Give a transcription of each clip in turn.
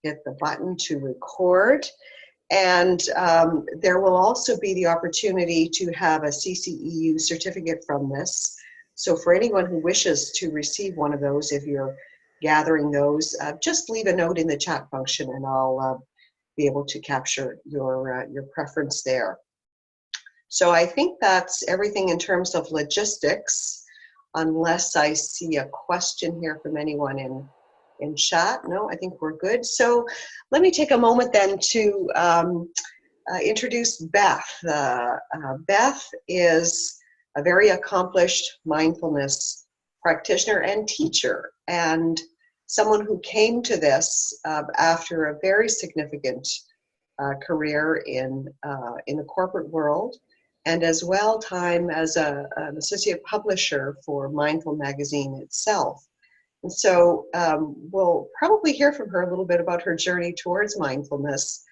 hit the button to record. And there will also be the opportunity to have a CCEU certificate from this. So for anyone who wishes to receive one of those, if you're gathering those, just leave a note in the chat function and I'll be able to capture your preference there. So I think that's everything in terms of logistics, unless I see a question here from anyone in chat. No, I think we're good. So let me take a moment then to introduce Beth. Beth is a very accomplished mindfulness practitioner and teacher, and someone who came to this after a very significant career in the corporate world, and as well time as an associate publisher for Mindful magazine itself. And so we'll probably hear from her a little bit about her journey towards mindfulness.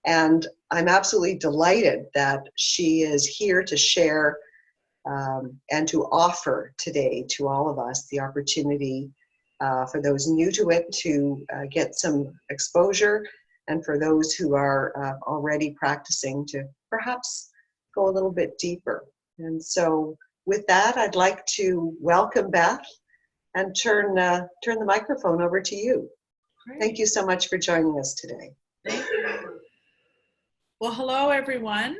And I'm absolutely delighted that she is here to share and to offer today to all of us the opportunity for those new to it to get some exposure, and for those who are already practicing to perhaps go a little bit deeper. And so with that, I'd like to welcome Beth and turn the microphone over to you. Great. Thank you so much for joining us today. Thank you. Well, hello, everyone.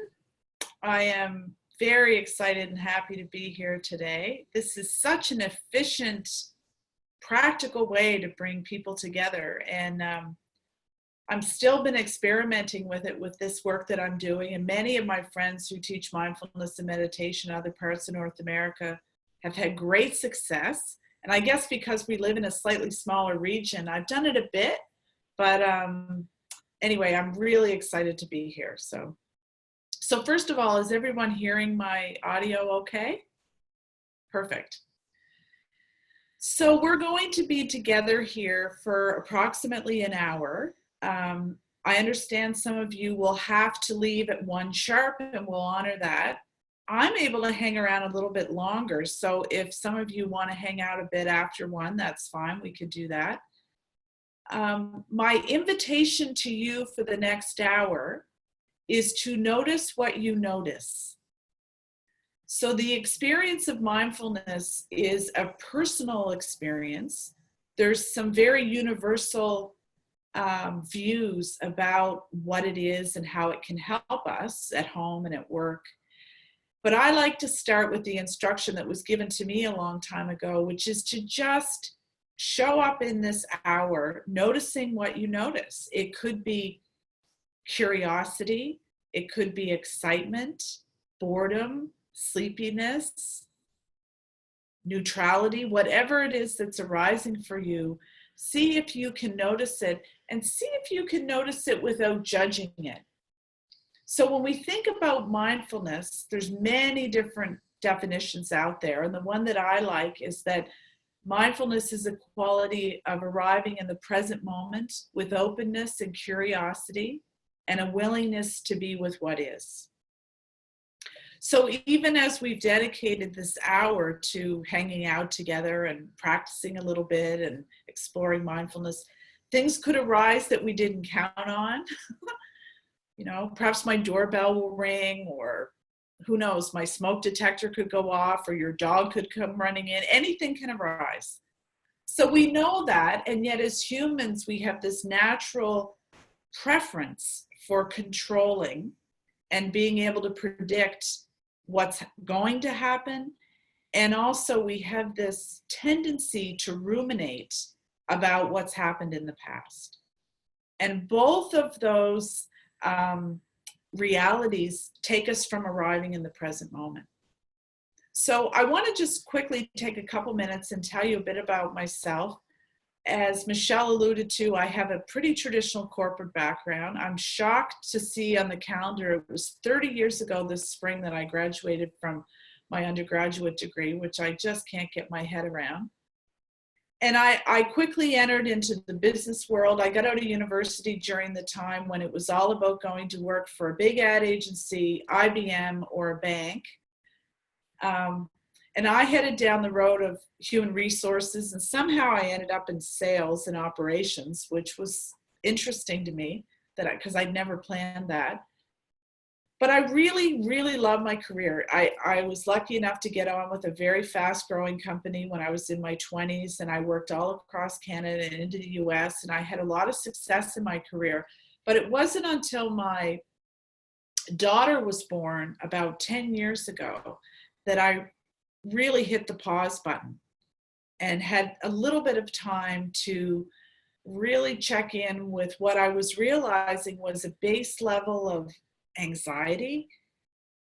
I am very excited and happy to be here today. This is such an efficient, practical way to bring people together. And I'm still been experimenting with it with this work that I'm doing. And many of my friends who teach mindfulness and meditation in other parts of North America have had great success. And I guess because we live in a slightly smaller region, I've done it a bit, but anyway, I'm really excited to be here. So first of all, is everyone hearing my audio okay? Perfect. So we're going to be together here for approximately an hour. I understand some of you will have to leave at 1 sharp, and we'll honor that. I'm able to hang around a little bit longer, so if some of you want to hang out a bit after 1, that's fine, we could do that. My invitation to you for the next hour is to notice what you notice. So the experience of mindfulness is a personal experience. There's some very universal views about what it is and how it can help us at home and at work. But I like to start with the instruction that was given to me a long time ago, which is to just show up in this hour, noticing what you notice. It could be curiosity, it could be excitement, boredom, sleepiness, neutrality, whatever it is that's arising for you. See if you can notice it, and see if you can notice it without judging it. So when we think about mindfulness, there's many different definitions out there. And the one that I like is that mindfulness is a quality of arriving in the present moment with openness and curiosity and a willingness to be with what is. So even as we've dedicated this hour to hanging out together and practicing a little bit and exploring mindfulness, things could arise that we didn't count on. You know, perhaps my doorbell will ring, or who knows, my smoke detector could go off, or your dog could come running in. Anything can arise. So we know that, and yet as humans, we have this natural preference for controlling and being able to predict what's going to happen. And also we have this tendency to ruminate about what's happened in the past. And both of those realities take us from arriving in the present moment. So I want to just quickly take a couple minutes and tell you a bit about myself. As Michelle alluded to, I have a pretty traditional corporate background. I'm shocked to see on the calendar, it was 30 years ago this spring that I graduated from my undergraduate degree, which I just can't get my head around. And I quickly entered into the business world. I got out of university during the time when it was all about going to work for a big ad agency, IBM, or a bank. And I headed down the road of human resources, and somehow I ended up in sales and operations, which was interesting to me because I'd never planned that. But I really, really love my career. I was lucky enough to get on with a very fast growing company when I was in my 20s, and I worked all across Canada and into the US, and I had a lot of success in my career. But it wasn't until my daughter was born about 10 years ago that I really hit the pause button and had a little bit of time to really check in with what I was realizing was a base level of anxiety,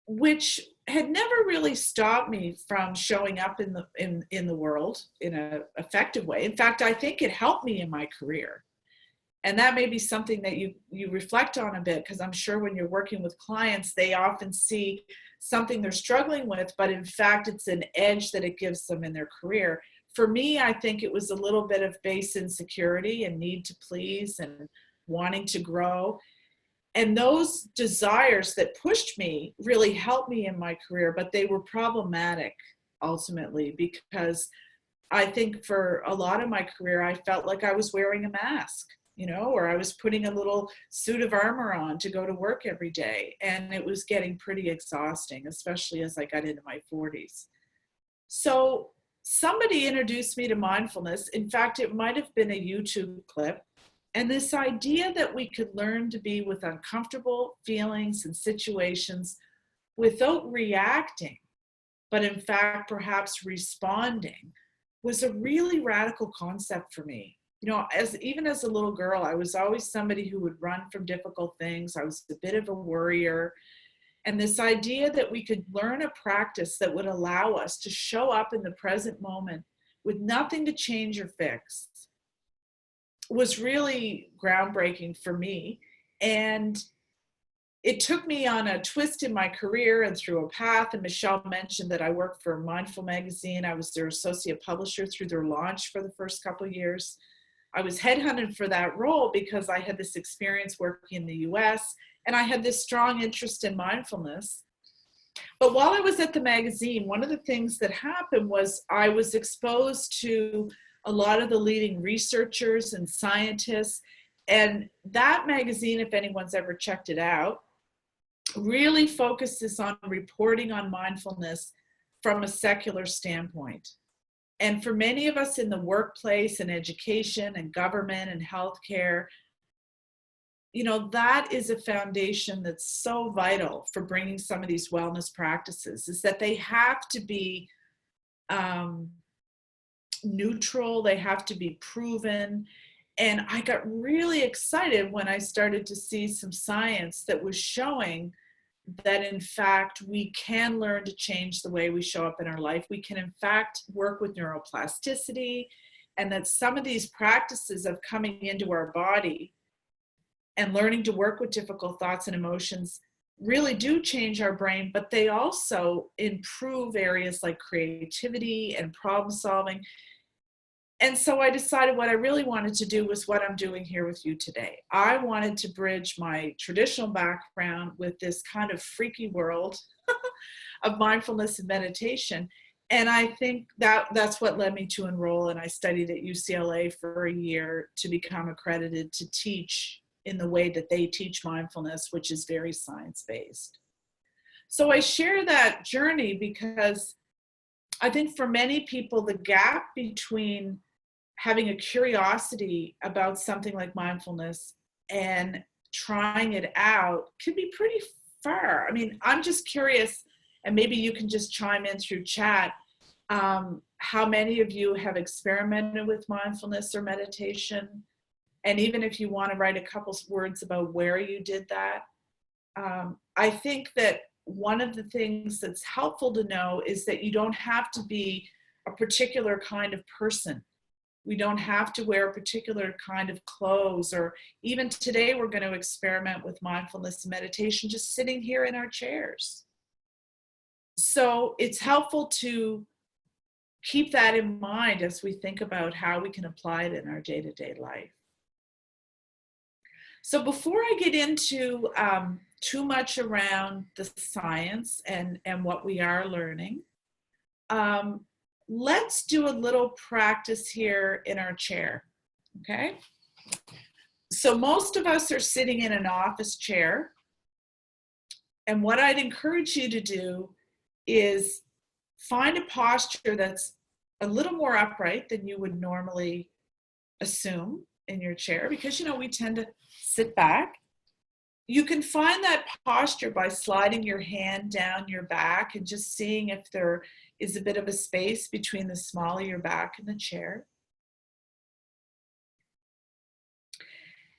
which had never really stopped me from showing up in the world in an effective way. In fact, I think it helped me in my career. And that may be something that you reflect on a bit, because I'm sure when you're working with clients, they often see something they're struggling with, but in fact, it's an edge that it gives them in their career. For me, I think it was a little bit of base insecurity and need to please and wanting to grow. And those desires that pushed me really helped me in my career, but they were problematic ultimately, because I think for a lot of my career, I felt like I was wearing a mask, or I was putting a little suit of armor on to go to work every day. And it was getting pretty exhausting, especially as I got into my 40s. So somebody introduced me to mindfulness. In fact, it might have been a YouTube clip. And this idea that we could learn to be with uncomfortable feelings and situations without reacting, but in fact, perhaps responding, was a really radical concept for me. Even as a little girl, I was always somebody who would run from difficult things. I was a bit of a worrier. And this idea that we could learn a practice that would allow us to show up in the present moment with nothing to change or fix was really groundbreaking for me. And it took me on a twist in my career and through a path. And Michelle mentioned that I worked for Mindful magazine. I was their associate publisher through their launch for the first couple of years. I was headhunted for that role because I had this experience working in the US and I had this strong interest in mindfulness. But while I was at the magazine, one of the things that happened was I was exposed to a lot of the leading researchers and scientists. And that magazine, if anyone's ever checked it out, really focuses on reporting on mindfulness from a secular standpoint. And for many of us in the workplace and education and government and healthcare, that is a foundation that's so vital for bringing some of these wellness practices, is that they have to be neutral, they have to be proven. And I got really excited when I started to see some science that was showing that in fact we can learn to change the way we show up in our life. We can in fact work with neuroplasticity, and that some of these practices of coming into our body and learning to work with difficult thoughts and emotions really do change our brain, but they also improve areas like creativity and problem solving. And so I decided what I really wanted to do was what I'm doing here with you today. I wanted to bridge my traditional background with this kind of freaky world of mindfulness and meditation. And I think that's what led me to enroll. And I studied at UCLA for a year to become accredited to teach in the way that they teach mindfulness, which is very science-based. So I share that journey because I think for many people, the gap between having a curiosity about something like mindfulness and trying it out can be pretty far. I mean, I'm just curious, and maybe you can just chime in through chat, how many of you have experimented with mindfulness or meditation? And even if you want to write a couple words about where you did that. I think that one of the things that's helpful to know is that you don't have to be a particular kind of person. We don't have to wear a particular kind of clothes, or even today we're going to experiment with mindfulness and meditation just sitting here in our chairs. So it's helpful to keep that in mind as we think about how we can apply it in our day-to-day life. So before I get into too much around the science and what we are learning, let's do a little practice here in our chair, okay? So most of us are sitting in an office chair. And what I'd encourage you to do is find a posture that's a little more upright than you would normally assume in your chair, because, we tend to sit back. You can find that posture by sliding your hand down your back and just seeing if there is a bit of a space between the small of your back and the chair.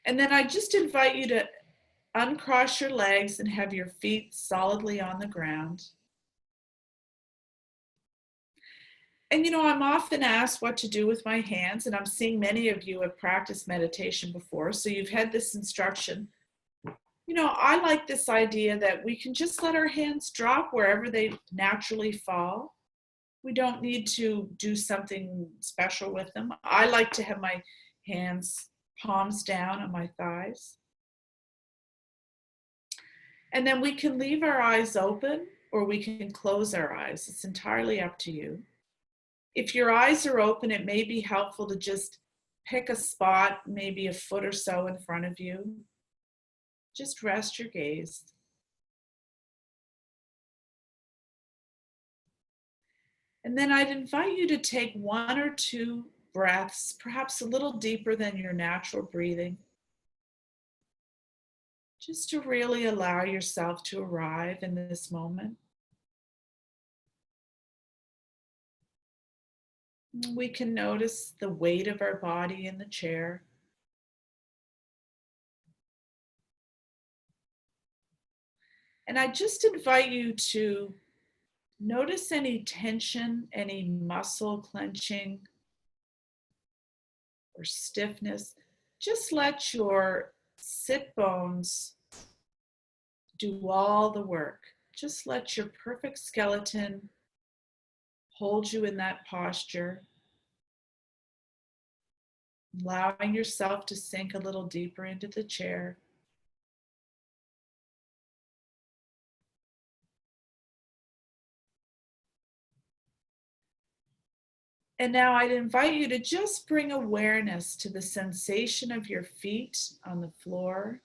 And then I just invite you to uncross your legs and have your feet solidly on the ground. And I'm often asked what to do with my hands, and I'm seeing many of you have practiced meditation before, so you've had this instruction. I like this idea that we can just let our hands drop wherever they naturally fall. We don't need to do something special with them. I like to have my hands palms down on my thighs. And then we can leave our eyes open or we can close our eyes. It's entirely up to you. If your eyes are open, it may be helpful to just pick a spot, maybe a foot or so in front of you. Just rest your gaze. And then I'd invite you to take 1 or 2 breaths, perhaps a little deeper than your natural breathing, just to really allow yourself to arrive in this moment. We can notice the weight of our body in the chair. And I just invite you to notice any tension, any muscle clenching or stiffness. Just let your sit bones do all the work. Just let your perfect skeleton hold you in that posture, allowing yourself to sink a little deeper into the chair. And now I'd invite you to just bring awareness to the sensation of your feet on the floor.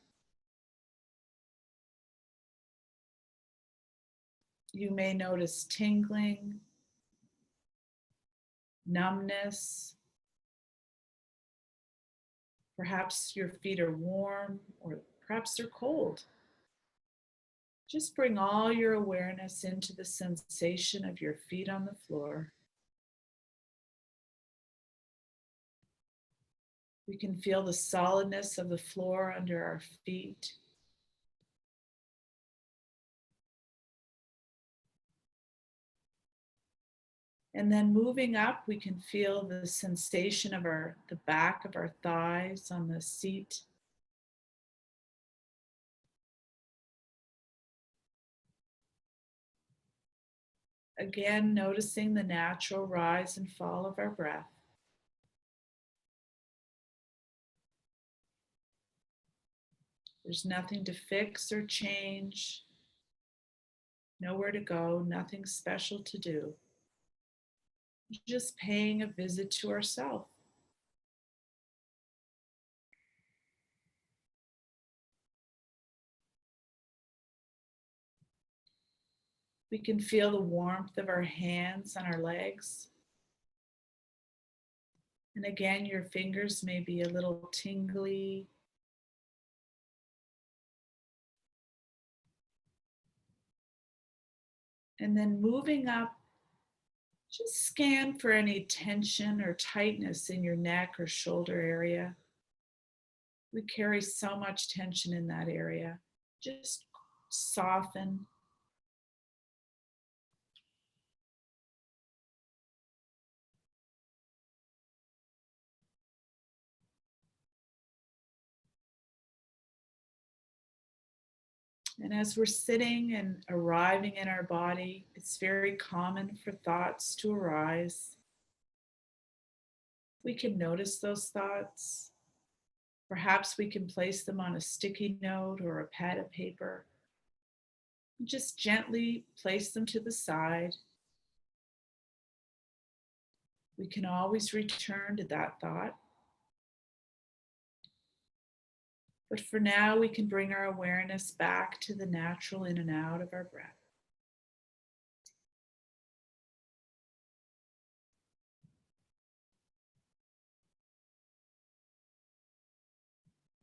You may notice tingling, numbness. Perhaps your feet are warm or perhaps they're cold. Just bring all your awareness into the sensation of your feet on the floor. We can feel the solidness of the floor under our feet. And then moving up, we can feel the sensation of the back of our thighs on the seat. Again, noticing the natural rise and fall of our breath. There's nothing to fix or change, nowhere to go, nothing special to do. Just paying a visit to ourselves. We can feel the warmth of our hands on our legs. And again, your fingers may be a little tingly. And then moving up, just scan for any tension or tightness in your neck or shoulder area. We carry so much tension in that area. Just soften. And as we're sitting and arriving in our body, it's very common for thoughts to arise. We can notice those thoughts. Perhaps we can place them on a sticky note or a pad of paper. Just gently place them to the side. We can always return to that thought. But for now, we can bring our awareness back to the natural in and out of our breath.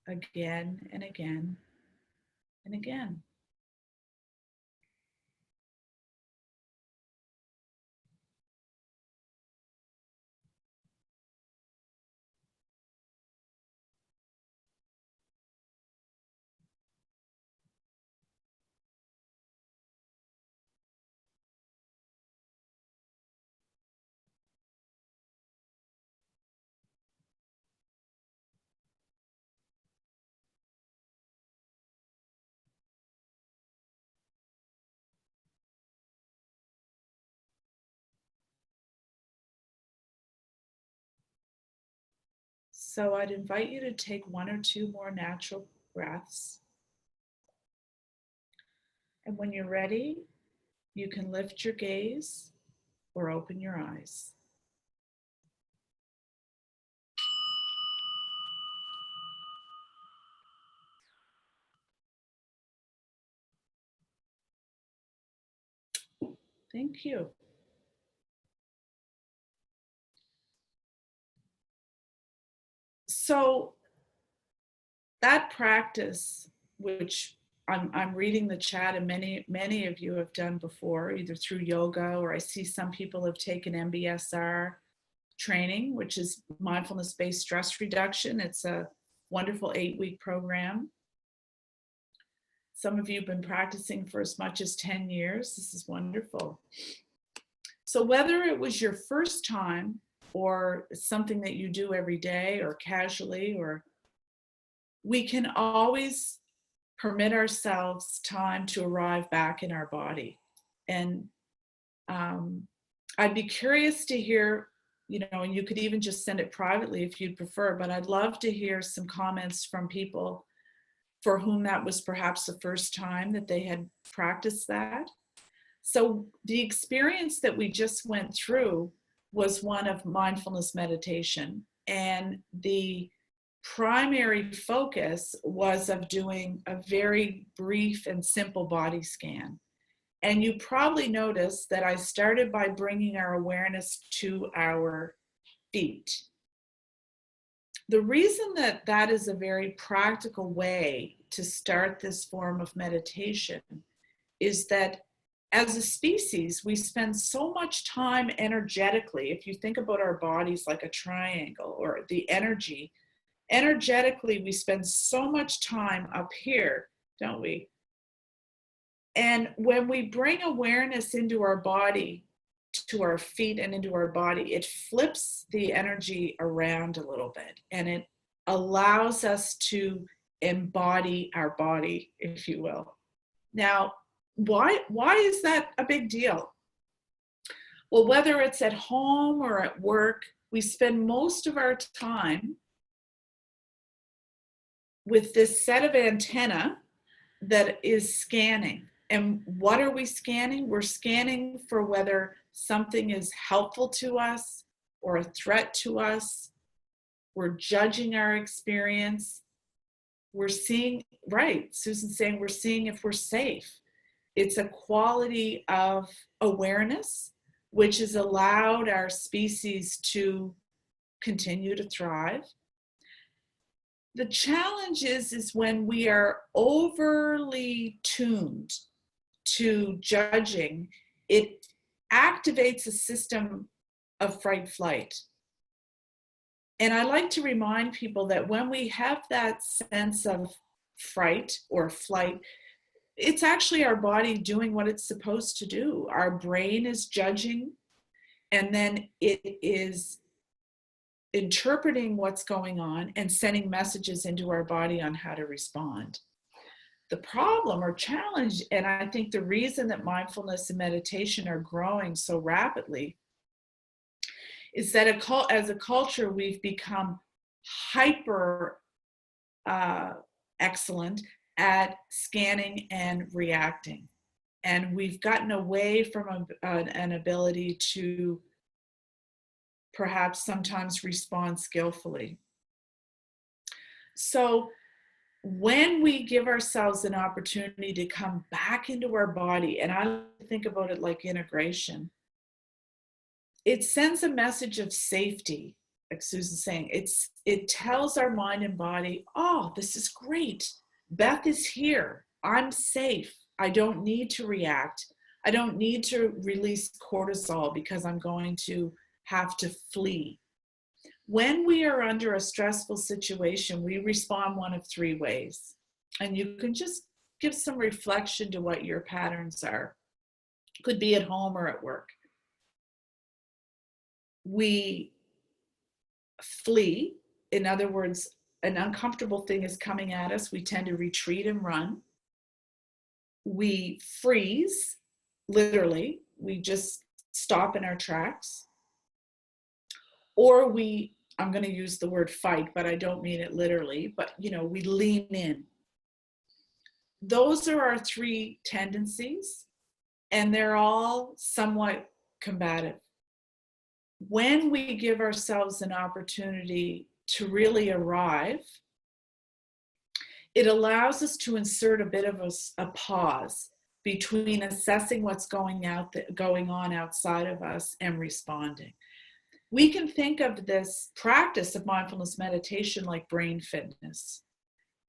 Again and again and again. So I'd invite you to take one or two more natural breaths. And when you're ready, you can lift your gaze or open your eyes. Thank you. So that practice, which I'm reading the chat, and many of you have done before, either through yoga, or I see some people have taken MBSR training, which is mindfulness-based stress reduction. It's a wonderful 8-week program. Some of you have been practicing for as much as 10 years. This is wonderful. So whether it was your first time or something that you do every day or casually, or we can always permit ourselves time to arrive back in our body. And I'd be curious to hear, and you could even just send it privately if you'd prefer, but I'd love to hear some comments from people for whom that was perhaps the first time that they had practiced that. So the experience that we just went through was one of mindfulness meditation, and the primary focus was of doing a very brief and simple body scan. And you probably noticed that I started by bringing our awareness to our feet. The reason that that is a very practical way to start this form of meditation is that as a species, we spend so much time energetically. If you think about our bodies like a triangle, or the energetically, we spend so much time up here, don't we? And when we bring awareness into our body, to our feet and into our body, it flips the energy around a little bit, and it allows us to embody our body, if you will. Now, why is that a big deal? Well, whether it's at home or at work, we spend most of our time with this set of antenna that is scanning. And what are we scanning? We're scanning for whether something is helpful to us or a threat to us. We're judging our experience. We're seeing, right, Susan's saying we're seeing if we're safe. It's a quality of awareness which has allowed our species to continue to thrive. The challenge is when we are overly tuned to judging, it activates a system of fight flight. And I like to remind people that when we have that sense of fright or flight, it's actually our body doing what it's supposed to do. Our brain is judging, and then it is interpreting what's going on and sending messages into our body on how to respond. The problem or challenge, and I think the reason that mindfulness and meditation are growing so rapidly, is that as a culture, we've become hyper excellent at scanning and reacting. And we've gotten away from an ability to perhaps sometimes respond skillfully. So when we give ourselves an opportunity to come back into our body, and I think about it like integration, it sends a message of safety. Like Susan's saying, it tells our mind and body, oh, this is great. Beth is here. I'm safe. I don't need to react. I don't need to release cortisol because I'm going to have to flee. When we are under a stressful situation, we respond one of three ways. And you can just give some reflection to what your patterns are. Could be at home or at work. We flee. In other words, an uncomfortable thing is coming at us. We tend to retreat and run. We freeze, literally. We just stop in our tracks. Or I'm going to use the word fight, but I don't mean it literally, but we lean in. Those are our three tendencies, and they're all somewhat combative. When we give ourselves an opportunity to really arrive, it allows us to insert a bit of a pause between assessing what's going on outside of us and responding. We can think of this practice of mindfulness meditation like brain fitness.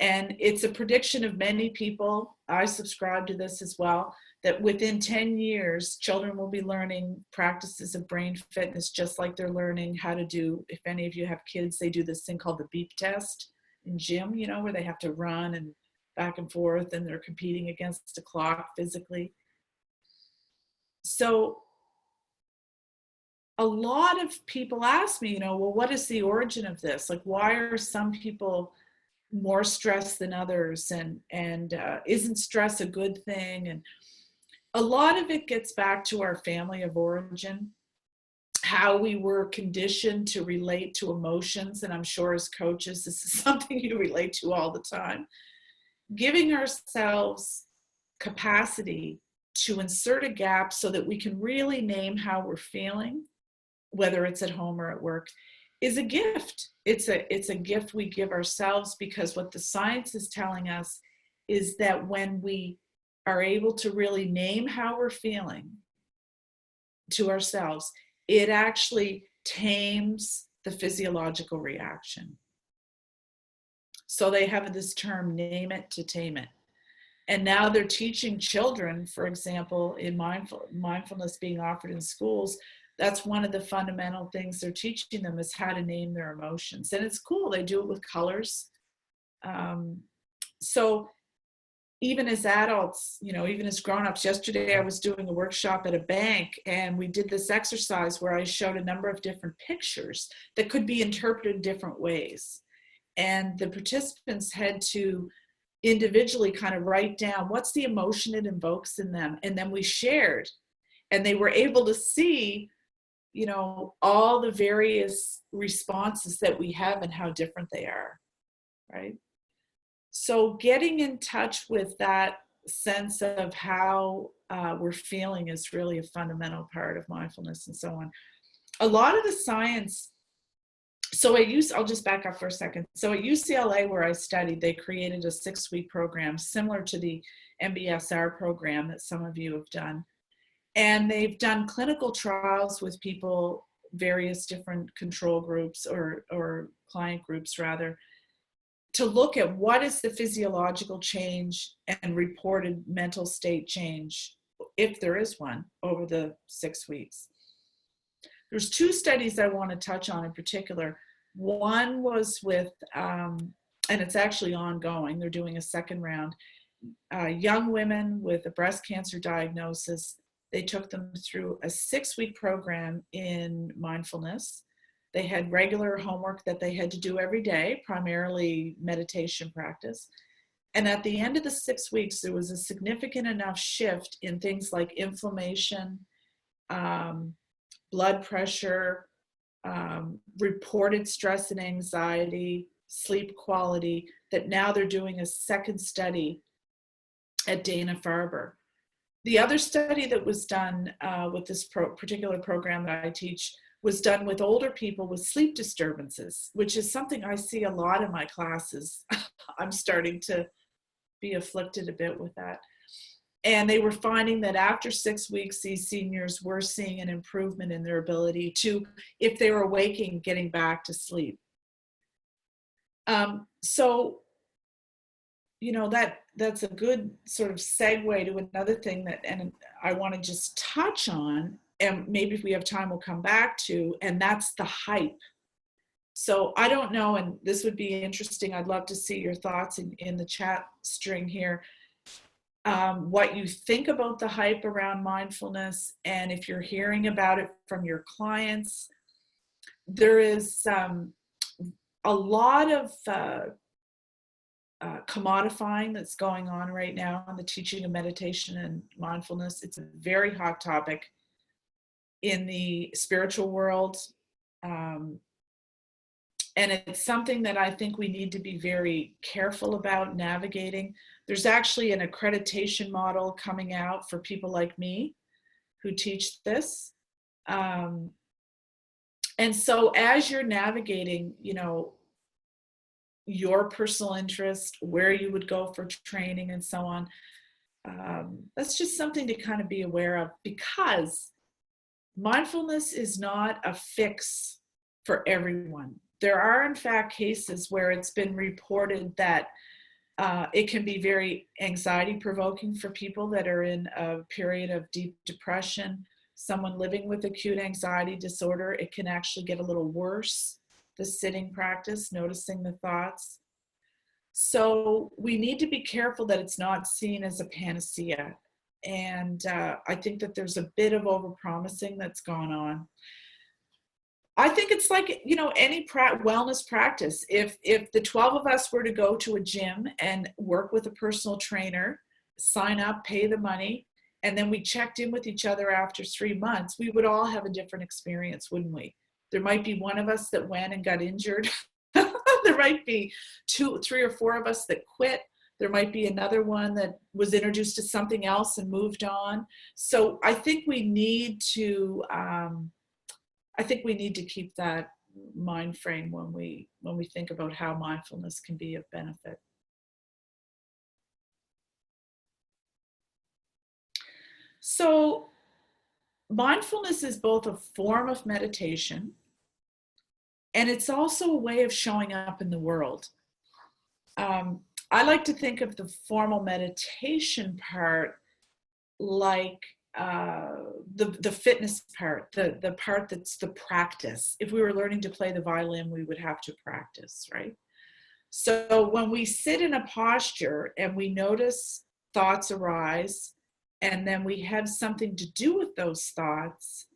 And it's a prediction of many people, I subscribe to this as well, that within 10 years, children will be learning practices of brain fitness just like they're learning how to do, if any of you have kids, they do this thing called the beep test in gym, where they have to run and back and forth and they're competing against a clock physically. So a lot of people ask me, well, what is the origin of this? Like, why are some people more stressed than others? And isn't stress a good thing? And a lot of it gets back to our family of origin, how we were conditioned to relate to emotions. And I'm sure as coaches, this is something you relate to all the time. Giving ourselves capacity to insert a gap so that we can really name how we're feeling, whether it's at home or at work, is a gift. It's a gift we give ourselves, because what the science is telling us is that when we are able to really name how we're feeling to ourselves, it actually tames the physiological reaction. So they have this term, name it to tame it. And now they're teaching children, for example, in mindfulness being offered in schools, that's one of the fundamental things they're teaching them, is how to name their emotions. And it's cool. They do it with colors. So even as adults, even as grown-ups, yesterday I was doing a workshop at a bank, and we did this exercise where I showed a number of different pictures that could be interpreted different ways. And the participants had to individually kind of write down what's the emotion it invokes in them. And then we shared, and they were able to see all the various responses that we have and how different they are, right? So getting in touch with that sense of how we're feeling is really a fundamental part of mindfulness and so on. A lot of the science, I'll just back up for a second. So at UCLA, where I studied, they created a 6-week program similar to the MBSR program that some of you have done. And they've done clinical trials with people, various different control groups or client groups rather, to look at what is the physiological change and reported mental state change, if there is one, over the 6 weeks. There's 2 studies I want to touch on in particular. One was with, and it's actually ongoing, they're doing a second round, young women with a breast cancer diagnosis. They took them through a 6-week program in mindfulness. They had regular homework that they had to do every day, primarily meditation practice. And at the end of the 6 weeks, there was a significant enough shift in things like inflammation, blood pressure, reported stress and anxiety, sleep quality, that now they're doing a second study at Dana-Farber. The other study that was done with this particular program that I teach was done with older people with sleep disturbances, which is something I see a lot in my classes. I'm starting to be afflicted a bit with that. And they were finding that after 6 weeks, these seniors were seeing an improvement in their ability to, if they were waking, getting back to sleep. So, you know, that's a good sort of segue to another thing that, and I want to just touch on, and maybe if we have time, we'll come back to, and that's the hype. So I don't know, and this would be interesting. I'd love to see your thoughts in the chat string here. What you think about the hype around mindfulness, and if you're hearing about it from your clients. There is a lot of commodifying that's going on right now on the teaching of meditation and mindfulness. It's a very hot topic in the spiritual world. And it's something that I think we need to be very careful about navigating. There's actually an accreditation model coming out for people like me who teach this. And so as you're navigating, you know, your personal interest, where you would go for training and so on, that's just something to kind of be aware of, because mindfulness is not a fix for everyone. There are, in fact, cases where it's been reported that it can be very anxiety provoking for people that are in a period of deep depression. Someone living with acute anxiety disorder, it can actually get a little worse, the sitting practice, noticing the thoughts. So we need to be careful that it's not seen as a panacea. And I think that there's a bit of overpromising that's gone on. I think it's like, you know, any wellness practice. If the 12 of us were to go to a gym and work with a personal trainer, sign up, pay the money, and then we checked in with each other after 3 months, we would all have a different experience, wouldn't we? There might be one of us that went and got injured. There might be 2, 3, or 4 of us that quit. There might be another one that was introduced to something else and moved on. So I think we need to keep that mind frame when we think about how mindfulness can be of benefit. So mindfulness is both a form of meditation, and it's also a way of showing up in the world. I like to think of the formal meditation part like the fitness part, the part that's the practice. If we were learning to play the violin, we would have to practice, right? So when we sit in a posture and we notice thoughts arise, and then we have something to do with those thoughts,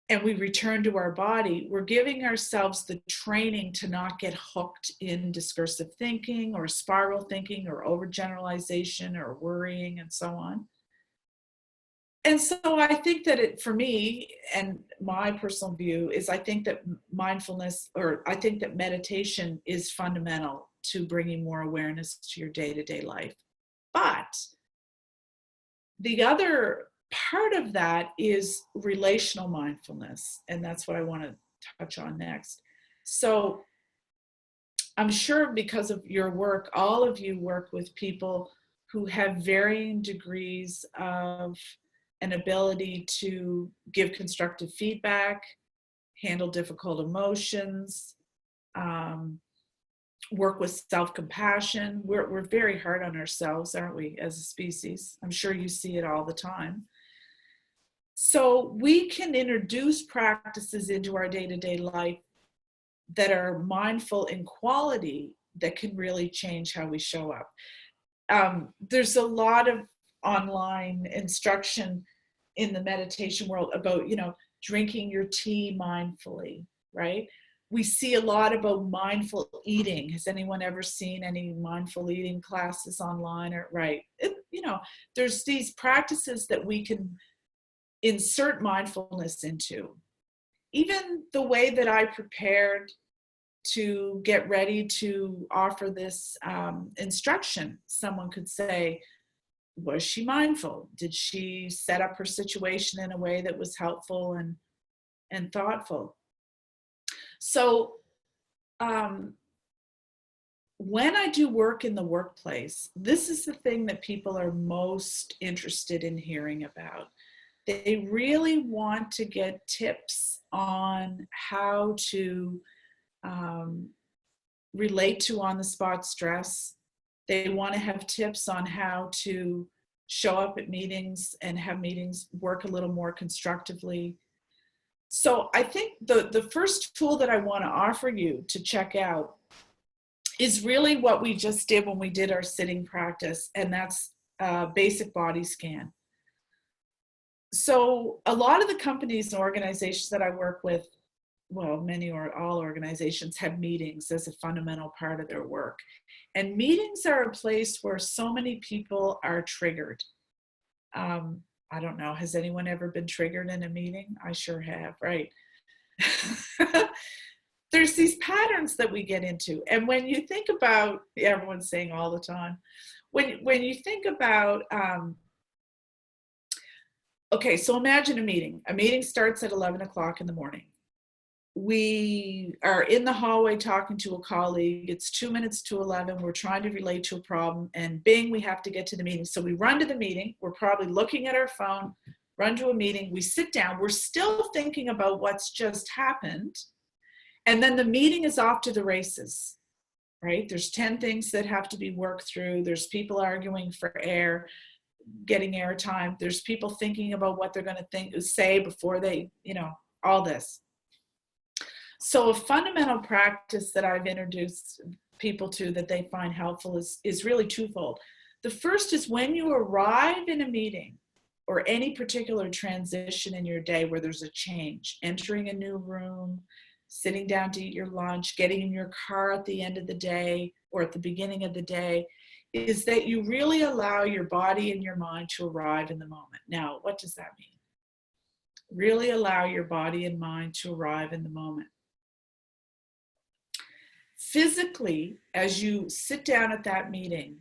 and we return to our body, we're giving ourselves the training to not get hooked in discursive thinking or spiral thinking or overgeneralization or worrying and so on. And so I think that for me, and my personal view is, I think that mindfulness, or I think that meditation is fundamental to bringing more awareness to your day-to-day life. But the other part of that is relational mindfulness, and that's what I want to touch on next. So I'm sure because of your work, all of you work with people who have varying degrees of an ability to give constructive feedback, handle difficult emotions, work with self-compassion. We're very hard on ourselves, aren't we, as a species? I'm sure you see it all the time. So we can introduce practices into our day-to-day life that are mindful in quality that can really change how we show up. There's a lot of online instruction in the meditation world about, you know, drinking your tea mindfully, right? We see a lot about mindful eating. Has anyone ever seen any mindful eating classes online? Or right, you know, there's these practices that we can insert mindfulness into. Even the way that I prepared to get ready to offer this instruction, someone could say, was she mindful? Did she set up her situation in a way that was helpful? And and thoughtful. So when I do work in the workplace, this is the thing that people are most interested in hearing about. They really want to get tips on how to relate to on-the-spot stress. They want to have tips on how to show up at meetings and have meetings work a little more constructively. So I think the first tool that I want to offer you to check out is really what we just did when we did our sitting practice, and that's a basic body scan. So a lot of the companies and organizations that I work with, well, many or all organizations have meetings as a fundamental part of their work. And meetings are a place where so many people are triggered. I don't know, has anyone ever been triggered in a meeting? I sure have, right? There's these patterns that we get into. And when you think about, everyone's saying all the time, when you think about, okay, so imagine a meeting. A meeting starts at 11 o'clock in the morning. We are in the hallway talking to a colleague. It's 2 minutes to 11. We're trying to relate to a problem, and bing, we have to get to the meeting. So we run to the meeting. We're probably looking at our phone, run to a meeting. We sit down. We're still thinking about what's just happened. And then the meeting is off to the races, right? There's 10 things that have to be worked through. There's people arguing for air, getting airtime. There's people thinking about what they're going to say before they, all this. So a fundamental practice that I've introduced people to that they find helpful is really twofold. The first is when you arrive in a meeting or any particular transition in your day where there's a change, entering a new room, sitting down to eat your lunch, getting in your car at the end of the day or at the beginning of the day, is that you really allow your body and your mind to arrive in the moment. Now, what does that mean? Really allow your body and mind to arrive in the moment. Physically, as you sit down at that meeting,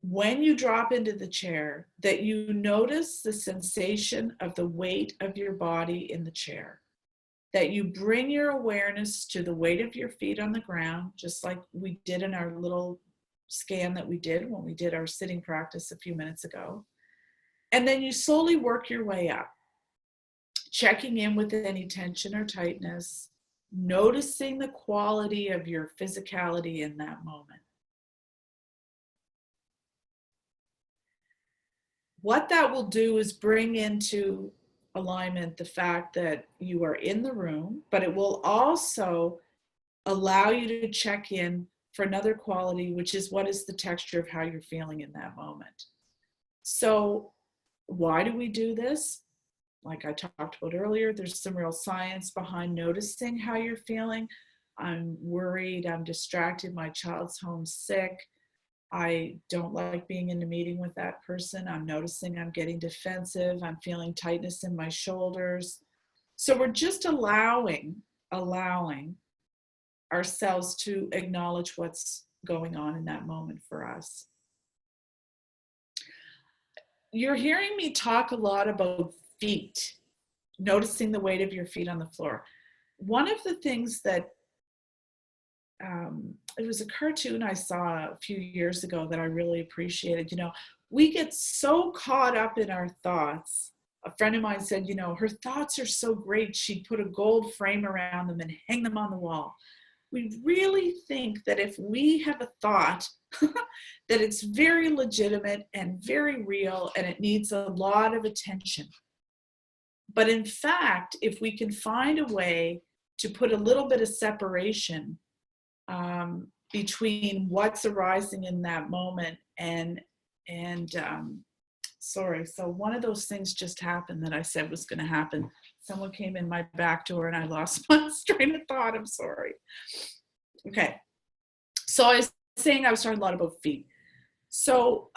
when you drop into the chair, that you notice the sensation of the weight of your body in the chair, that you bring your awareness to the weight of your feet on the ground, just like we did in our little scan that we did when we did our sitting practice a few minutes ago. And then you slowly work your way up, checking in with any tension or tightness, noticing the quality of your physicality in that moment. What that will do is bring into alignment the fact that you are in the room, but it will also allow you to check in for another quality, which is what is the texture of how you're feeling in that moment. So why do we do this? Like I talked about earlier, there's some real science behind noticing how you're feeling. I'm worried, I'm distracted, my child's home sick. I don't like being in a meeting with that person. I'm noticing I'm getting defensive. I'm feeling tightness in my shoulders. So we're just allowing ourselves to acknowledge what's going on in that moment for us. You're hearing me talk a lot about feet, noticing the weight of your feet on the floor. One of the things that it was a cartoon I saw a few years ago that I really appreciated. We get so caught up in our thoughts. A friend of mine said, her thoughts are so great, she'd put a gold frame around them and hang them on the wall. We really think that if we have a thought, that it's very legitimate and very real and it needs a lot of attention. But in fact, if we can find a way to put a little bit of separation between what's arising in that moment and so one of those things just happened that I said was going to happen. Someone came in my back door and I lost my train of thought. I'm sorry. Okay. So I was saying I was talking a lot about feet. So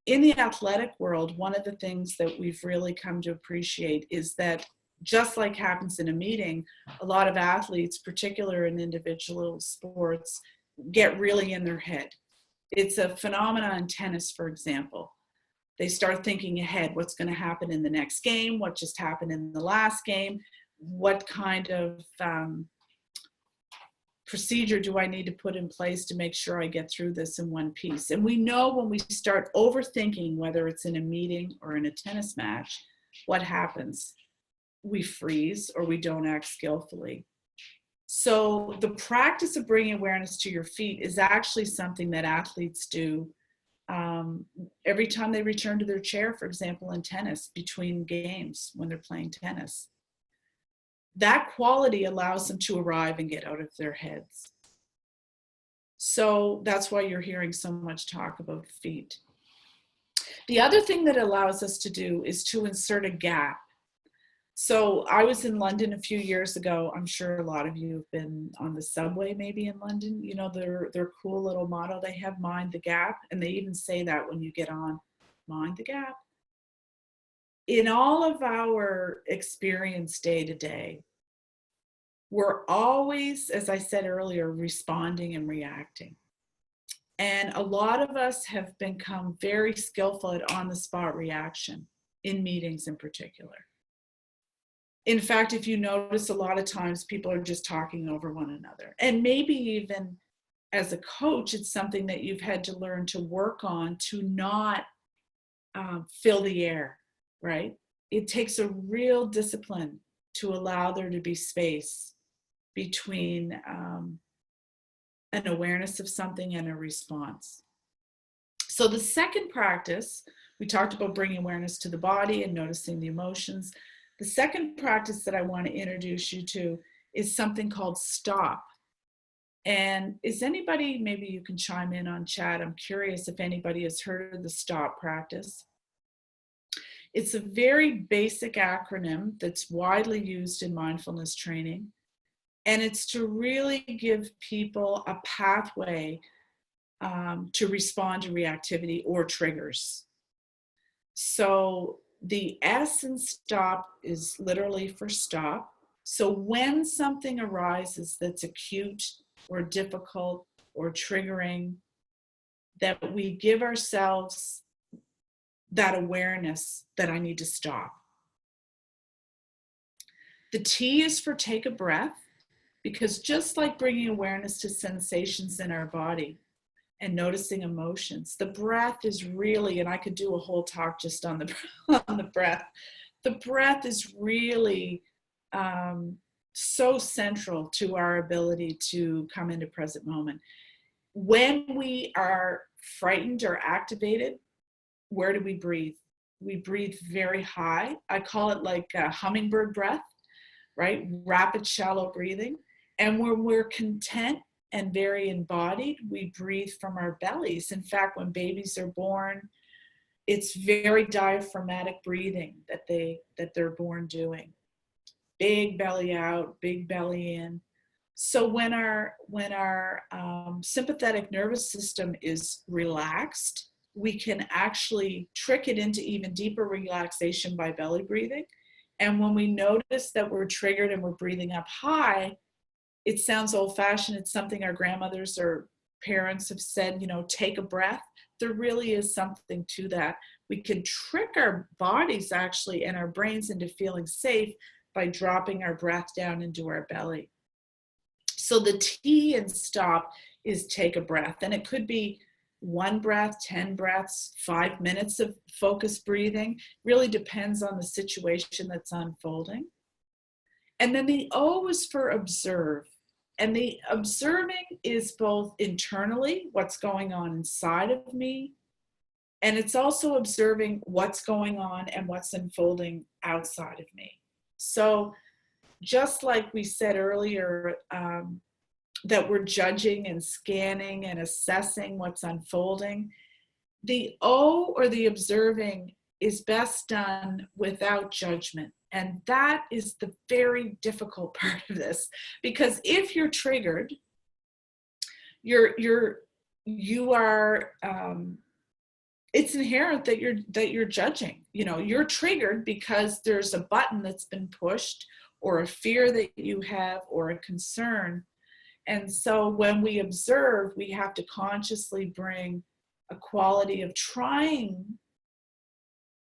in the athletic world, one of the things that we've really come to appreciate is that just like happens in a meeting, a lot of athletes, particularly in individual sports, get really in their head. It's a phenomenon in tennis, for example. They start thinking ahead. What's going to happen in the next game? What just happened in the last game? What kind of procedure do I need to put in place to make sure I get through this in one piece? And we know when we start overthinking, whether it's in a meeting or in a tennis match, what happens? We freeze or we don't act skillfully. So the practice of bringing awareness to your feet is actually something that athletes do every time they return to their chair, for example, in tennis, between games when they're playing tennis. That quality allows them to arrive and get out of their heads. So that's why you're hearing so much talk about feet. The other thing that allows us to do is to insert a gap. So I was in London a few years ago. I'm sure a lot of you have been on the subway maybe in London. You know, their cool little motto, they have mind the gap. And they even say that when you get on, mind the gap. In all of our experience day to day, we're always, as I said earlier, responding and reacting. And a lot of us have become very skillful at on-the-spot reaction in meetings in particular. In fact, if you notice, a lot of times people are just talking over one another. And maybe even as a coach, it's something that you've had to learn to work on to not fill the air, right? It takes a real discipline to allow there to be space between an awareness of something and a response. So the second practice, we talked about bringing awareness to the body and noticing the emotions. The second practice that I want to introduce you to is something called stop. And is anybody, maybe you can chime in on chat, I'm curious if anybody has heard of the stop practice. It's a very basic acronym that's widely used in mindfulness training. And it's to really give people a pathway to respond to reactivity or triggers. So the S in stop is literally for stop. So when something arises that's acute or difficult or triggering, that we give ourselves that awareness that I need to stop. The T is for take a breath, because just like bringing awareness to sensations in our body and noticing emotions, the breath is really, and I could do a whole talk just on the breath. The breath is really so central to our ability to come into present moment. When we are frightened or activated, where do we breathe? We breathe very high. I call it like a hummingbird breath, right? Rapid, shallow breathing. And when we're content and very embodied, we breathe from our bellies. In fact, when babies are born, it's very diaphragmatic breathing that they're born doing. Big belly out, big belly in. So when our sympathetic nervous system is relaxed, we can actually trick it into even deeper relaxation by belly breathing. And when we notice that we're triggered and we're breathing up high, it sounds old-fashioned. It's something our grandmothers or parents have said, you know, take a breath. There really is something to that. We can trick our bodies actually and our brains into feeling safe by dropping our breath down into our belly. So the T in stop is take a breath. And it could be 1 breath, 10 breaths, 5 minutes of focused breathing. Really depends on the situation that's unfolding. And then the O is for observe. And the observing is both internally, what's going on inside of me, and it's also observing what's going on and what's unfolding outside of me. So just like we said earlier, that we're judging and scanning and assessing what's unfolding, the O, or the observing, is best done without judgment. And that is the very difficult part of this, because if you're triggered, you are it's inherent that you're judging. You know, you're triggered because there's a button that's been pushed, or a fear that you have, or a concern. And so when we observe, we have to consciously bring a quality of trying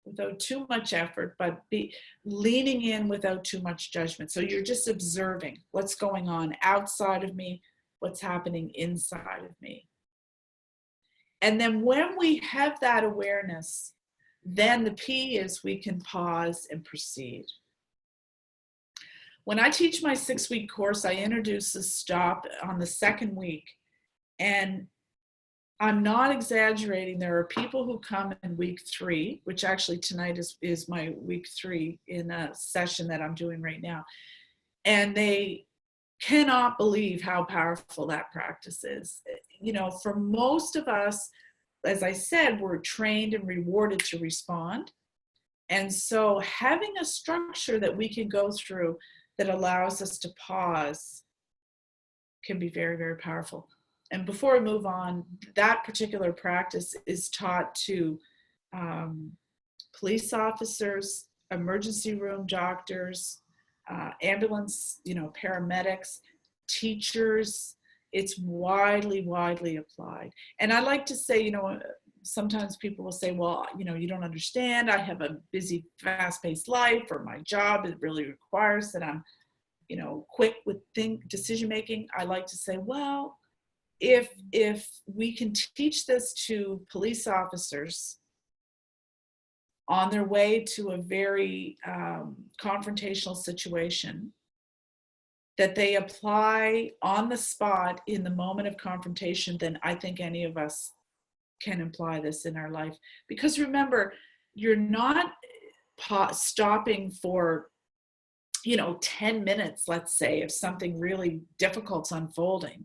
without too much effort, but be leaning in without too much judgment. So you're just observing what's going on outside of me, what's happening inside of me. And then when we have that awareness, then the P is we can pause and proceed. When I teach my 6-week course, I introduce the stop on the second week. And I'm not exaggerating. There are people who come in week 3, which actually tonight is my week 3 in a session that I'm doing right now. And they cannot believe how powerful that practice is. You know, for most of us, as I said, we're trained and rewarded to respond. And so having a structure that we can go through that allows us to pause can be very, very powerful. And before I move on, that particular practice is taught to police officers, emergency room doctors, ambulance, paramedics, teachers. It's widely, widely applied. And I like to say, sometimes people will say, well, you don't understand. I have a busy, fast-paced life, or my job, it really requires that I'm, quick with decision-making. I like to say, well, if we can teach this to police officers on their way to a very confrontational situation, that they apply on the spot in the moment of confrontation, then I think any of us can apply this in our life. Because remember, you're not stopping for 10 minutes, let's say, if something really difficult's unfolding.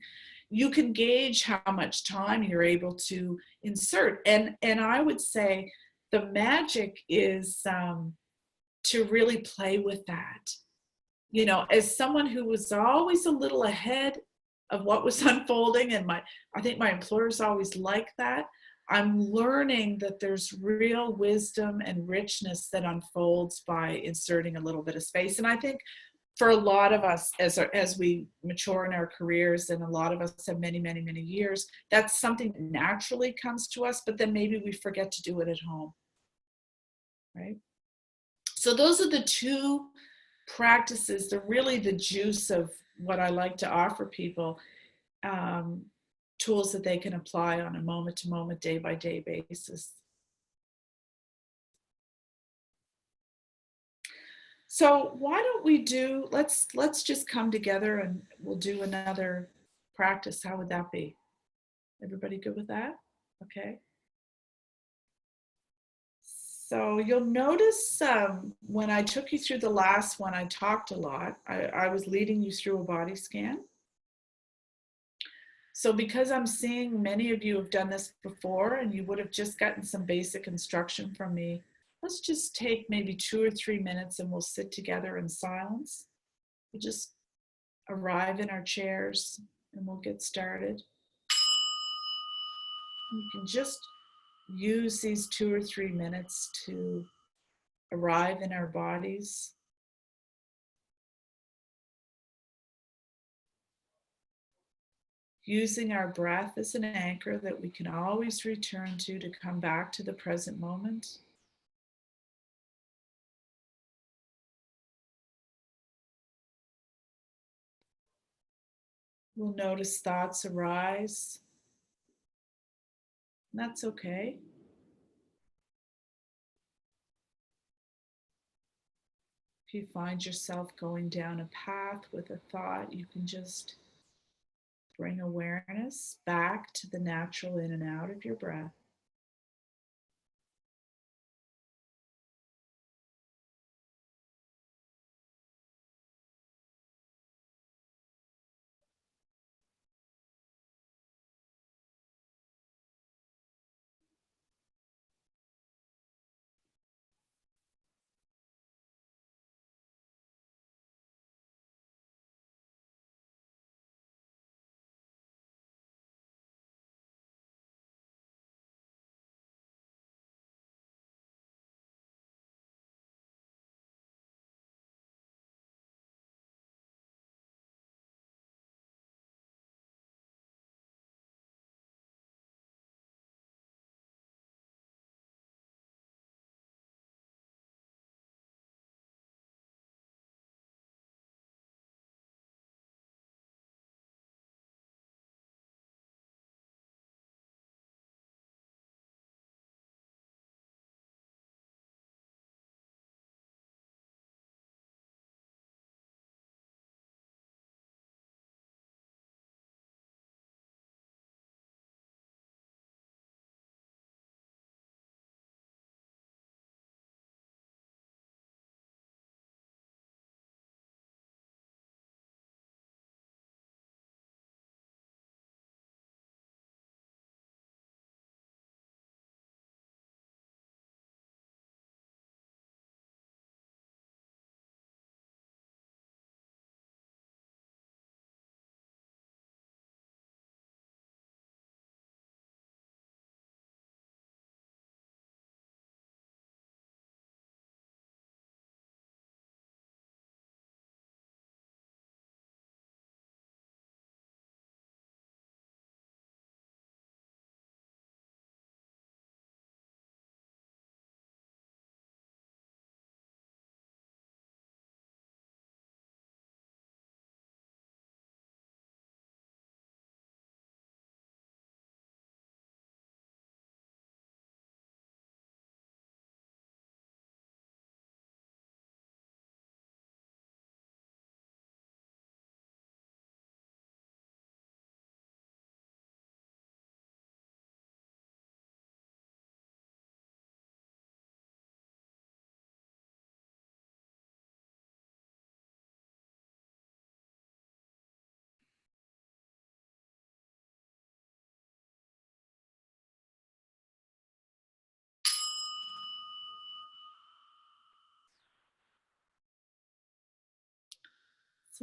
You can gauge how much time you're able to insert. And I would say the magic is to really play with that. As someone who was always a little ahead of what was unfolding, and I think my employers always like that, I'm learning that there's real wisdom and richness that unfolds by inserting a little bit of space. And I think for a lot of us, as we mature in our careers, and a lot of us have many, many, many years, that's something that naturally comes to us, but then maybe we forget to do it at home, right? So those are the two practices. They're really the juice of what I like to offer people, tools that they can apply on a moment-to-moment, day-by-day basis. So why don't we let's just come together and we'll do another practice. How would that be? Everybody good with that? Okay. So you'll notice when I took you through the last one, I talked a lot. I was leading you through a body scan. So because I'm seeing many of you have done this before and you would have just gotten some basic instruction from me, let's just take maybe 2 or 3 minutes and we'll sit together in silence. We'll just arrive in our chairs and we'll get started. You can just use these 2 or 3 minutes to arrive in our bodies. Using our breath as an anchor that we can always return to come back to the present moment. We'll notice thoughts arise. And that's okay. If you find yourself going down a path with a thought, you can just bring awareness back to the natural in and out of your breath.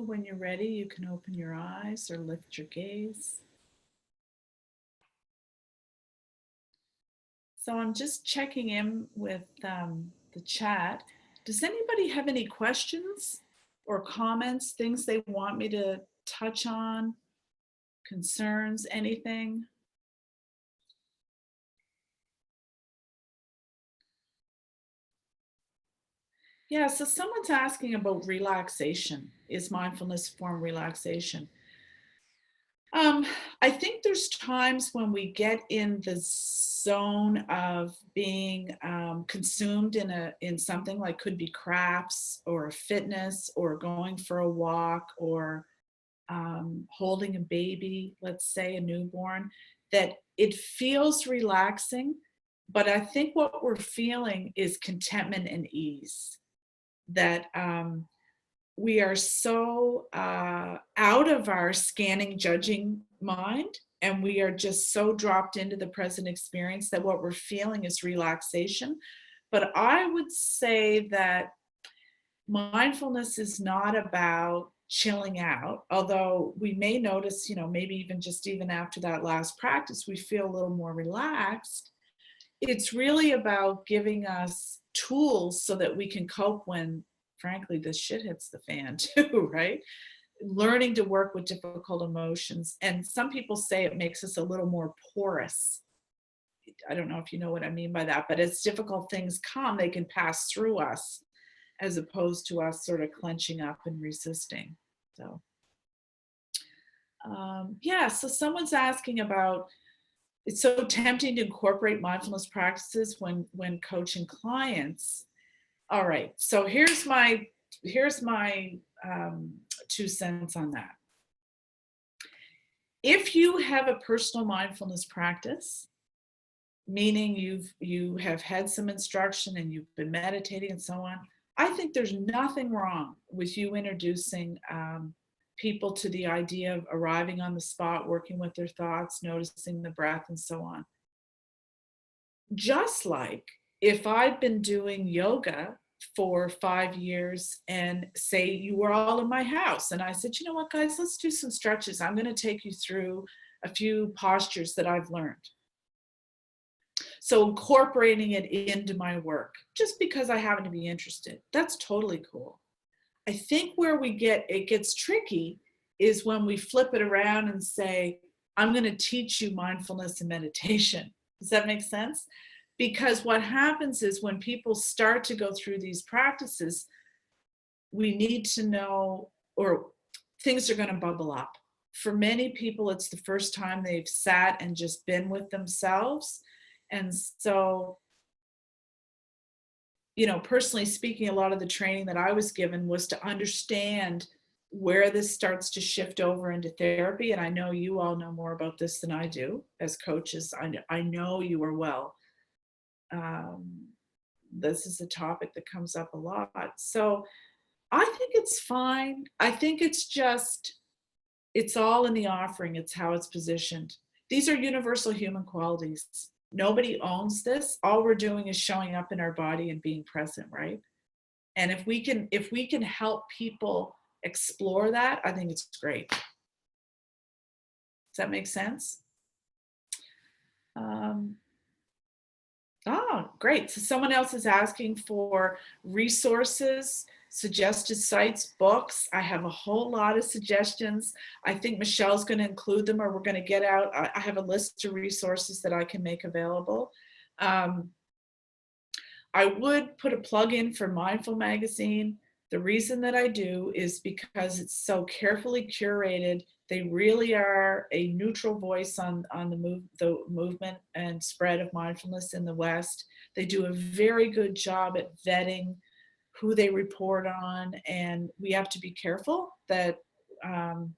So when you're ready, you can open your eyes or lift your gaze. So I'm just checking in with the chat. Does anybody have any questions or comments, things they want me to touch on, concerns, anything? Yeah, so someone's asking about relaxation. Is mindfulness a form of relaxation? I think there's times when we get in the zone of being consumed in something like could be crafts or fitness or going for a walk or holding a baby, let's say a newborn, that it feels relaxing, but I think what we're feeling is contentment and ease. That we are so out of our scanning, judging mind, and we are just so dropped into the present experience that what we're feeling is relaxation. But I would say that mindfulness is not about chilling out, although we may notice, maybe even after that last practice, we feel a little more relaxed. It's really about giving us tools so that we can cope when, frankly, this shit hits the fan too, right? Learning to work with difficult emotions. And some people say it makes us a little more porous. I don't know if you know what I mean by that, but as difficult things come, they can pass through us as opposed to us sort of clenching up and resisting. So, yeah, so someone's asking about, it's so tempting to incorporate mindfulness practices when coaching clients. All right, so here's my 2 cents on that. If you have a personal mindfulness practice, meaning you have had some instruction and you've been meditating and so on, I think there's nothing wrong with you introducing people to the idea of arriving on the spot, working with their thoughts, noticing the breath, and so on. Just like if I'd been doing yoga for 5 years and say you were all in my house and I said, you know what, guys, let's do some stretches. I'm going to take you through a few postures that I've learned. So incorporating it into my work, just because I happen to be interested, that's totally cool. I think where it gets tricky is when we flip it around and say, I'm going to teach you mindfulness and meditation. Does that make sense? Because what happens is when people start to go through these practices, we need to know, or things are going to bubble up. For many people, it's the first time they've sat and just been with themselves. And so, personally speaking, a lot of the training that I was given was to understand where this starts to shift over into therapy. And I know you all know more about this than I do as coaches. I know you are well. This is a topic that comes up a lot. So I think it's fine. I think it's all in the offering. It's how it's positioned. These are universal human qualities. Nobody owns this. All we're doing is showing up in our body and being present, right? And if we can help people explore that, I think it's great. Does that make sense? Great. So someone else is asking for resources, suggested sites, books. I have a whole lot of suggestions. I think Michelle's going to include them, or we're going to get out. I have a list of resources that I can make available. I would put a plug in for Mindful Magazine. The reason that I do is because it's so carefully curated. They really are a neutral voice on the movement and spread of mindfulness in the West. They do a very good job at vetting who they report on, and we have to be careful that, because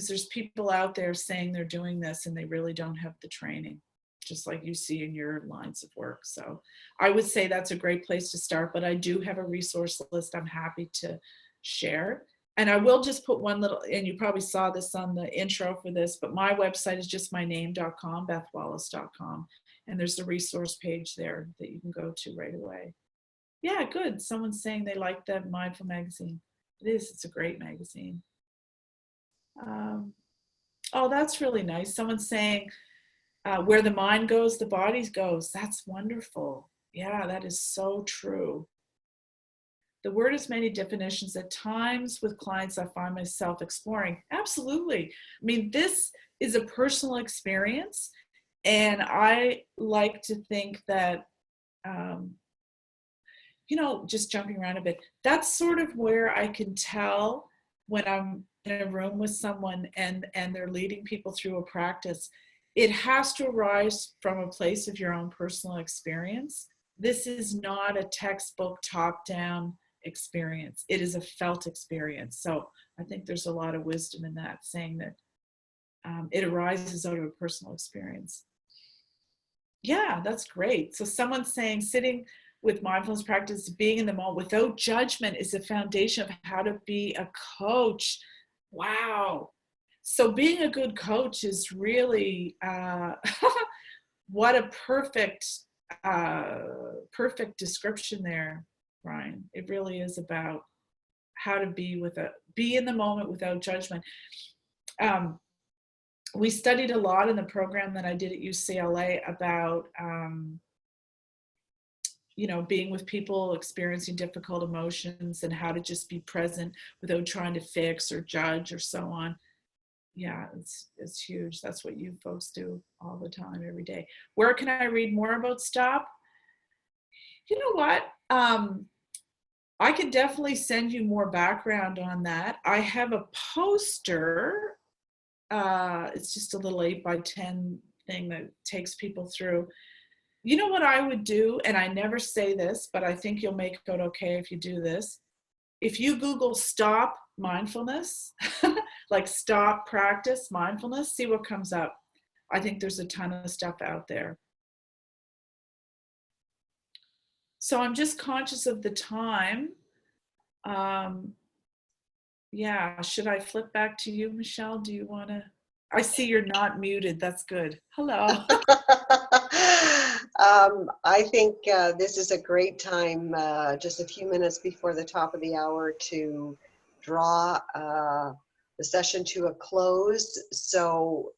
there's people out there saying they're doing this and they really don't have the training, just like you see in your lines of work. So I would say that's a great place to start, but I do have a resource list I'm happy to share. And I will just put one little, and you probably saw this on the intro for this, but my website is just my name.com, bethwallace.com. And there's the resource page there that you can go to right away. Yeah, good. Someone's saying they like the Mindful Magazine. It is. It's a great magazine. Oh, that's really nice. Someone's saying, where the mind goes, the body goes. That's wonderful. Yeah, that is so true. The word has many definitions. At times with clients, I find myself exploring. Absolutely. I mean, this is a personal experience. And I like to think that, just jumping around a bit, that's sort of where I can tell when I'm in a room with someone and they're leading people through a practice. It has to arise from a place of your own personal experience. This is not a textbook top-down experience. It is a felt experience. So I think there's a lot of wisdom in that, saying that it arises out of a personal experience. Yeah, that's great. So someone's saying sitting with mindfulness practice, being in the moment without judgment is the foundation of how to be a coach. Wow. So being a good coach is really, what a perfect description there, Brian. It really is about how to be in the moment without judgment. We studied a lot in the program that I did at UCLA about, being with people experiencing difficult emotions and how to just be present without trying to fix or judge or so on. Yeah, it's huge. That's what you folks do all the time, every day. Where can I read more about STOP? You know what? I can definitely send you more background on that. I have a poster. It's just a little 8x10 thing that takes people through. You know what I would do, and I never say this, but I think you'll make it okay if you do this. If you Google STOP mindfulness, like stop practice mindfulness, see what comes up. I think there's a ton of stuff out there. So I'm just conscious of the time. Yeah, should I flip back to you, Michelle? Do you want to? I see you're not muted. That's good. Hello. I think this is a great time, just a few minutes before the top of the hour, to draw the session to a close. So,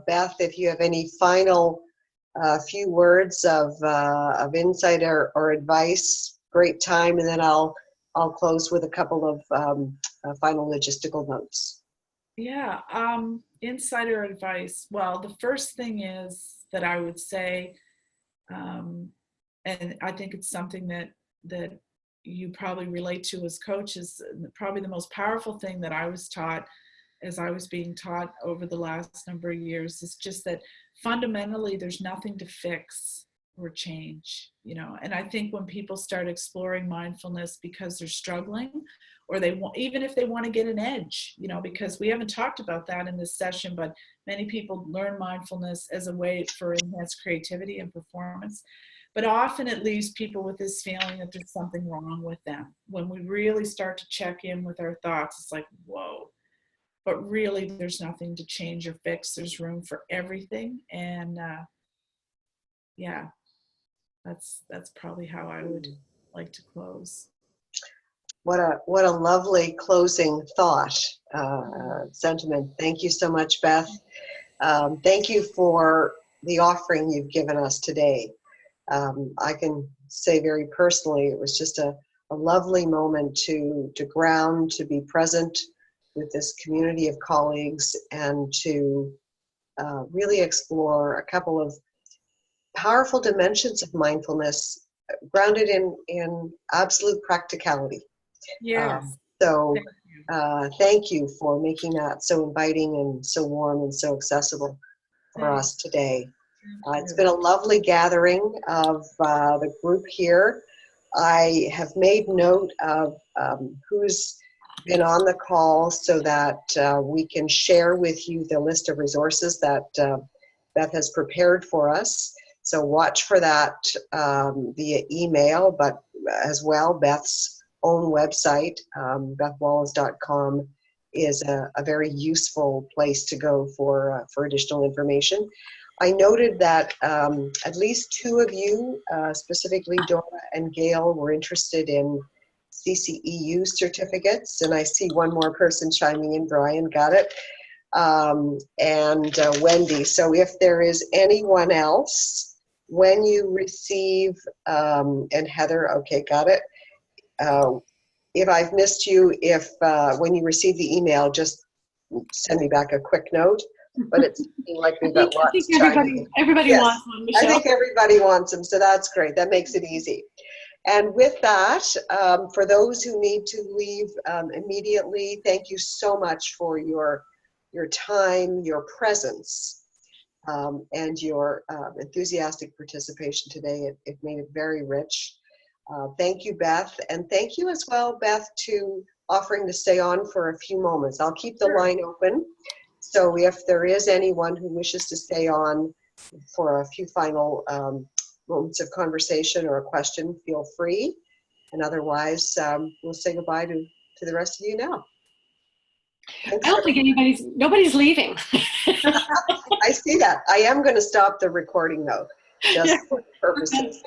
Beth, if you have any final few words of insight or advice, great time, and then I'll close with a couple of final logistical notes. Yeah, insider advice. Well, the first thing is that I would say, and I think it's something that you probably relate to as coaches, probably the most powerful thing that I was taught as I was being taught over the last number of years is just that fundamentally there's nothing to fix or change, and I think when people start exploring mindfulness because they're struggling, or even if they want to get an edge, because we haven't talked about that in this session, but many people learn mindfulness as a way for enhanced creativity and performance. But often it leaves people with this feeling that there's something wrong with them. When we really start to check in with our thoughts, it's like, whoa. But really, there's nothing to change or fix. There's room for everything. And yeah, that's probably how I would like to close. What a lovely closing thought, sentiment. Thank you so much, Beth. Thank you for the offering you've given us today. I can say very personally, it was just a lovely moment to ground, to be present with this community of colleagues, and to really explore a couple of powerful dimensions of mindfulness grounded in absolute practicality. Yes. Thank you for making that so inviting and so warm and so accessible for us today. It's been a lovely gathering of the group here. I have made note of who's been on the call so that we can share with you the list of resources that Beth has prepared for us. So watch for that via email, but as well, Beth's own website, bethwallace.com, is a very useful place to go for additional information. I noted that at least two of you, specifically Dora and Gail, were interested in CCEU certificates. And I see one more person chiming in. Brian, got it. And Wendy. So if there is anyone else, when you receive, and Heather, okay, got it. If I've missed you, when you receive the email, just send me back a quick note. But it's like we've got lots. I think everybody Yes, wants one, Michelle. I think everybody wants them, so that's great. That makes it easy. And with that, for those who need to leave immediately, thank you so much for your time, your presence, and your enthusiastic participation today. It made it very rich. Thank you, Beth, and thank you as well, Beth, to offering to stay on for a few moments. I'll keep the line open, so if there is anyone who wishes to stay on for a few final moments of conversation or a question, feel free, and otherwise we'll say goodbye to the rest of you now. Thanks. I don't think nobody's leaving. I see that. I am going to stop the recording though, just for purposes.